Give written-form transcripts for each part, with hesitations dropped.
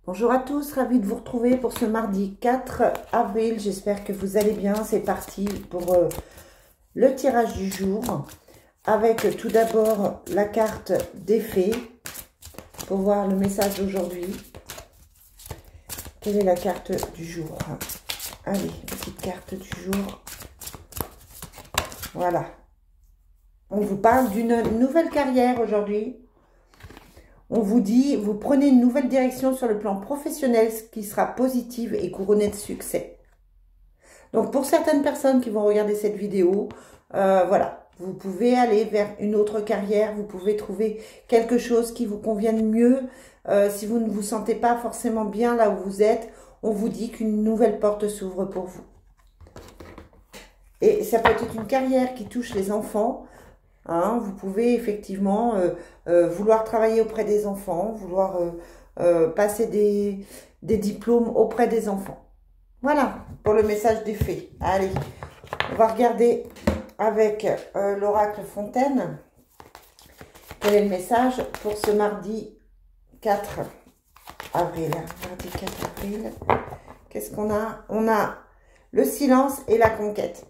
Bonjour à tous, ravi de vous retrouver pour ce mardi 4 avril. J'espère que vous allez bien. C'est parti pour le tirage du jour. Avec tout d'abord la carte des fées pour voir le message d'aujourd'hui. Quelle est la carte du jour? Allez, petite carte du jour. Voilà. On vous parle d'une nouvelle carrière aujourd'hui. On vous dit, vous prenez une nouvelle direction sur le plan professionnel, ce qui sera positive et couronnée de succès. Donc, pour certaines personnes qui vont regarder cette vidéo, voilà, vous pouvez aller vers une autre carrière, vous pouvez trouver quelque chose qui vous convienne mieux. Si vous ne vous sentez pas forcément bien là où vous êtes, on vous dit qu'une nouvelle porte s'ouvre pour vous. Et ça peut être une carrière qui touche les enfants. Hein, vous pouvez effectivement vouloir travailler auprès des enfants, vouloir passer des diplômes auprès des enfants. Voilà, pour le message des fées. Allez, on va regarder avec l'oracle Fontaine. Quel est le message pour ce mardi 4 avril? Mardi 4 avril, qu'est-ce qu'on a? On a le silence et la conquête.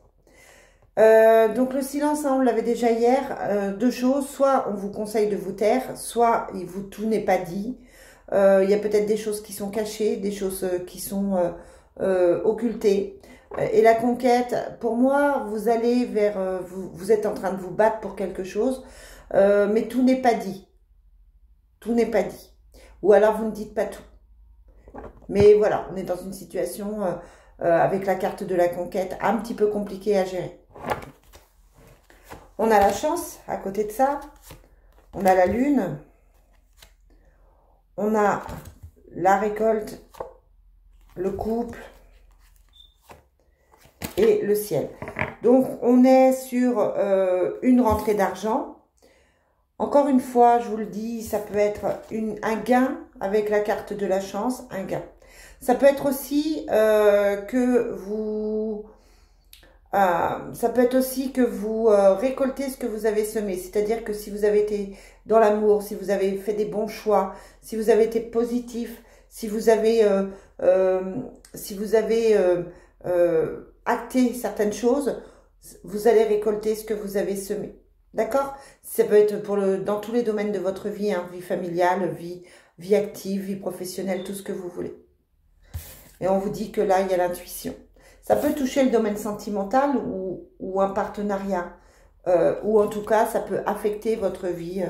Donc le silence, hein, on l'avait déjà hier, deux choses, soit on vous conseille de vous taire, soit tout n'est pas dit, il y a peut-être des choses qui sont cachées, des choses qui sont occultées, et la conquête, pour moi, vous allez vers, vous êtes en train de vous battre pour quelque chose, mais tout n'est pas dit, ou alors vous ne dites pas tout, mais voilà, on est dans une situation avec la carte de la conquête un petit peu compliquée à gérer. On a la chance, à côté de ça, on a la lune, on a la récolte, le couple et le ciel. Donc, on est sur une rentrée d'argent. Encore une fois, je vous le dis, ça peut être un gain avec la carte de la chance, un gain. Ça peut être aussi que vous... ça peut être aussi que vous récoltez ce que vous avez semé. C'est-à-dire que si vous avez été dans l'amour, si vous avez fait des bons choix, si vous avez été positif, si vous avez, acté certaines choses, vous allez récolter ce que vous avez semé. D'accord? Ça peut être dans tous les domaines de votre vie, hein, vie familiale, vie active, vie professionnelle, tout ce que vous voulez. Et on vous dit que là, il y a l'intuition. Ça peut toucher le domaine sentimental ou un partenariat. Ou en tout cas, ça peut affecter votre vie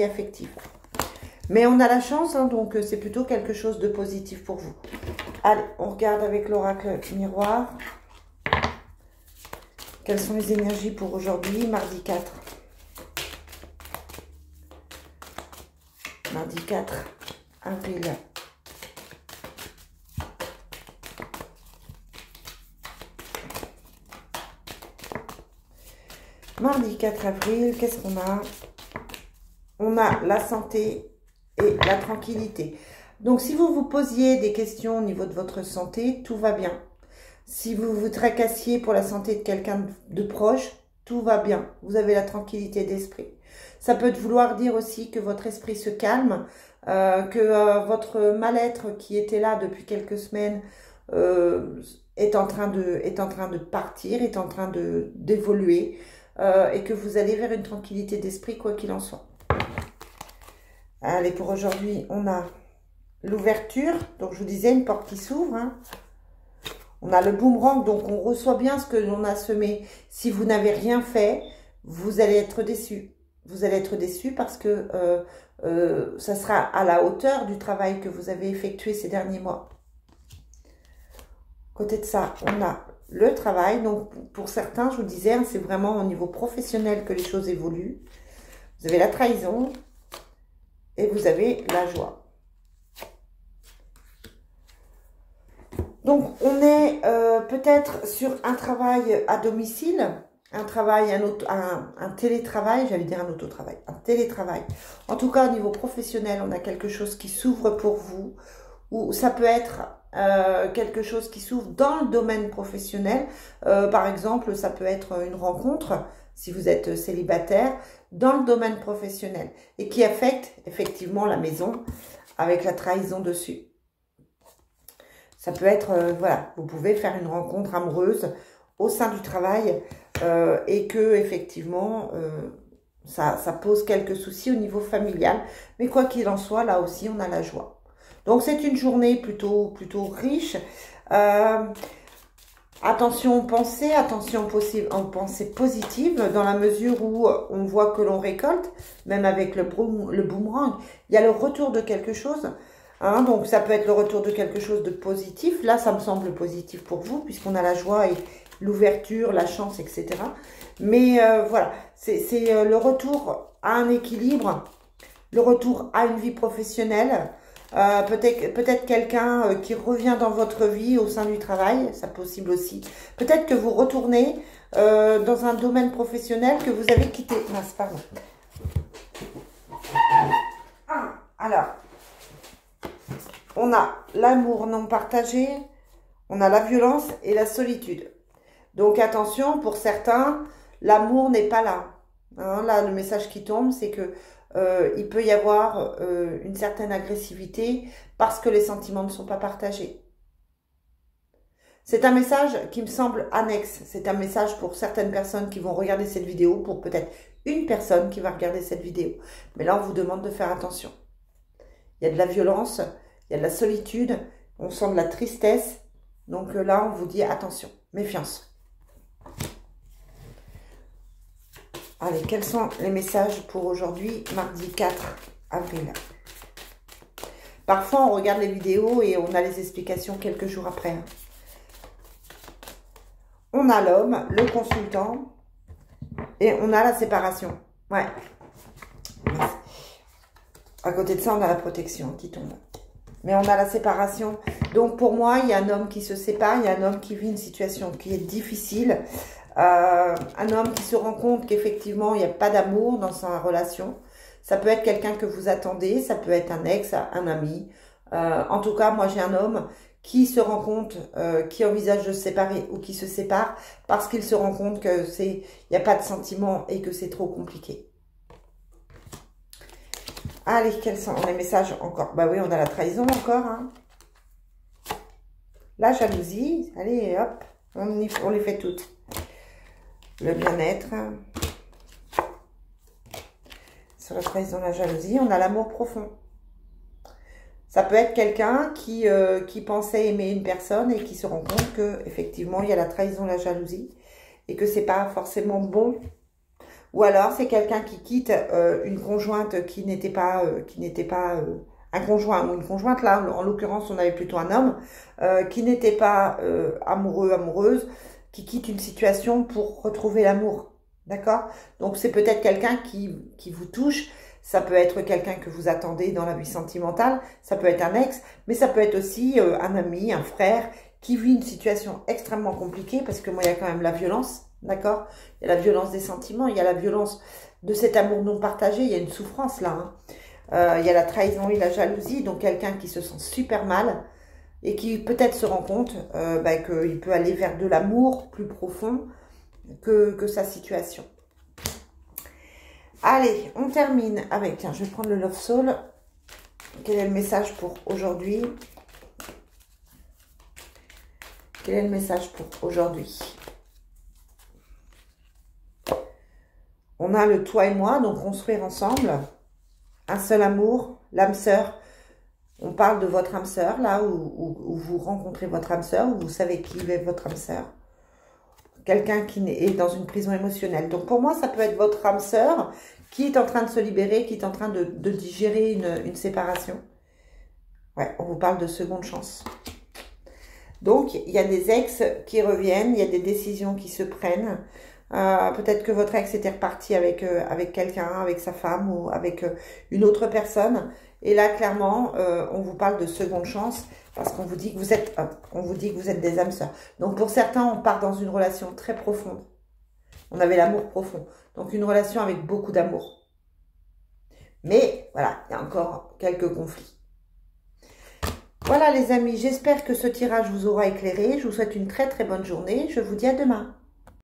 affective. Mais on a la chance, hein, donc c'est plutôt quelque chose de positif pour vous. Allez, on regarde avec l'oracle miroir. Quelles sont les énergies pour aujourd'hui, mardi 4. Mardi 4 avril. Mardi 4 avril, qu'est-ce qu'on a? On a la santé et la tranquillité. Donc, si vous vous posiez des questions au niveau de votre santé, tout va bien. Si vous vous tracassiez pour la santé de quelqu'un de proche, tout va bien. Vous avez la tranquillité d'esprit. Ça peut vouloir dire aussi que votre esprit se calme, que votre mal-être qui était là depuis quelques semaines est en train de partir, est en train d'évoluer. Et que vous allez vers une tranquillité d'esprit, quoi qu'il en soit. Allez, pour aujourd'hui, on a l'ouverture. Donc, je vous disais, une porte qui s'ouvre. Hein. On a le boomerang, donc on reçoit bien ce que l'on a semé. Si vous n'avez rien fait, vous allez être déçu. Vous allez être déçu parce que ça sera à la hauteur du travail que vous avez effectué ces derniers mois. Côté de ça, on a le travail. Donc, pour certains, je vous disais, c'est vraiment au niveau professionnel que les choses évoluent. Vous avez la trahison et vous avez la joie. Donc, on est peut-être sur un travail à domicile, un télétravail, j'allais dire un autotravail, un télétravail. En tout cas, au niveau professionnel, on a quelque chose qui s'ouvre pour vous, ou ça peut être quelque chose qui s'ouvre dans le domaine professionnel. Par exemple, ça peut être une rencontre, si vous êtes célibataire, dans le domaine professionnel et qui affecte effectivement la maison avec la trahison dessus. Ça peut être, voilà, vous pouvez faire une rencontre amoureuse au sein du travail et que effectivement, ça pose quelques soucis au niveau familial. Mais quoi qu'il en soit, là aussi, on a la joie. Donc, c'est une journée plutôt riche. Attention aux pensées, attention aux pensées positives, dans la mesure où on voit que l'on récolte, même avec le boomerang, il y a le retour de quelque chose. Hein, donc, ça peut être le retour de quelque chose de positif. Là, ça me semble positif pour vous, puisqu'on a la joie et l'ouverture, la chance, etc. Mais voilà, c'est le retour à un équilibre, le retour à une vie professionnelle. Peut-être quelqu'un qui revient dans votre vie au sein du travail, c'est possible aussi. Peut-être que vous retournez dans un domaine professionnel que vous avez quitté. Mince, pardon. Alors, on a l'amour non partagé, on a la violence et la solitude. Donc attention, pour certains, l'amour n'est pas là. Hein, là, le message qui tombe, c'est que il peut y avoir une certaine agressivité parce que les sentiments ne sont pas partagés. C'est un message qui me semble annexe. C'est un message pour certaines personnes qui vont regarder cette vidéo, pour peut-être une personne qui va regarder cette vidéo. Mais là, on vous demande de faire attention. Il y a de la violence, il y a de la solitude, on sent de la tristesse. Donc là, on vous dit attention, méfiance. Allez, quels sont les messages pour aujourd'hui, mardi 4 avril? Parfois, on regarde les vidéos et on a les explications quelques jours après. Hein. On a l'homme, le consultant, et on a la séparation. Ouais. À côté de ça, on a la protection qui tombe. Mais on a la séparation. Donc, pour moi, il y a un homme qui se sépare, il y a un homme qui vit une situation qui est difficile. Un homme qui se rend compte qu'effectivement, il n'y a pas d'amour dans sa relation. Ça peut être quelqu'un que vous attendez, ça peut être un ex, un ami. En tout cas, moi, j'ai un homme qui se rend compte, qui envisage de se séparer ou qui se sépare parce qu'il se rend compte que il n'y a pas de sentiment et que c'est trop compliqué. Allez, quels sont les messages encore? Bah oui, on a la trahison encore. Hein. La jalousie. Allez, hop, on les fait toutes. Le bien-être. Sur la trahison, la jalousie, on a l'amour profond. Ça peut être quelqu'un qui pensait aimer une personne et qui se rend compte que effectivement il y a la trahison, la jalousie et que c'est pas forcément bon. Ou alors c'est quelqu'un qui quitte une conjointe qui n'était pas un conjoint ou une conjointe. Là, en l'occurrence, on avait plutôt un homme qui n'était pas amoureux, amoureuse, qui quitte une situation pour retrouver l'amour. D'accord? Donc, c'est peut-être quelqu'un qui vous touche. Ça peut être quelqu'un que vous attendez dans la vie sentimentale. Ça peut être un ex. Mais ça peut être aussi un ami, un frère qui vit une situation extrêmement compliquée parce que moi, il y a quand même la violence. D'accord? Il y a la violence des sentiments. Il y a la violence de cet amour non partagé. Il y a une souffrance là. Hein. Il y a la trahison et la jalousie. Donc, quelqu'un qui se sent super mal. Et qui peut-être se rend compte qu'il peut aller vers de l'amour plus profond que sa situation. Allez, on termine avec, tiens, je vais prendre le Love Soul. Quel est le message pour aujourd'hui? Quel est le message pour aujourd'hui? On a le toi et moi, donc construire ensemble. Un seul amour, l'âme sœur. On parle de votre âme sœur, là, où vous rencontrez votre âme sœur, où vous savez qui est votre âme sœur. Quelqu'un qui est dans une prison émotionnelle. Donc, pour moi, ça peut être votre âme sœur qui est en train de se libérer, qui est en train de digérer une séparation. Ouais, on vous parle de seconde chance. Donc, il y a des ex qui reviennent, il y a des décisions qui se prennent. Peut-être que votre ex était reparti avec quelqu'un, avec sa femme ou avec une autre personne. Et là, clairement, on vous parle de seconde chance parce qu'on vous dit que vous êtes, des âmes sœurs. Donc, pour certains, on part dans une relation très profonde. On avait l'amour profond. Donc, une relation avec beaucoup d'amour. Mais, voilà, il y a encore quelques conflits. Voilà, les amis, j'espère que ce tirage vous aura éclairé. Je vous souhaite une très, très bonne journée. Je vous dis à demain.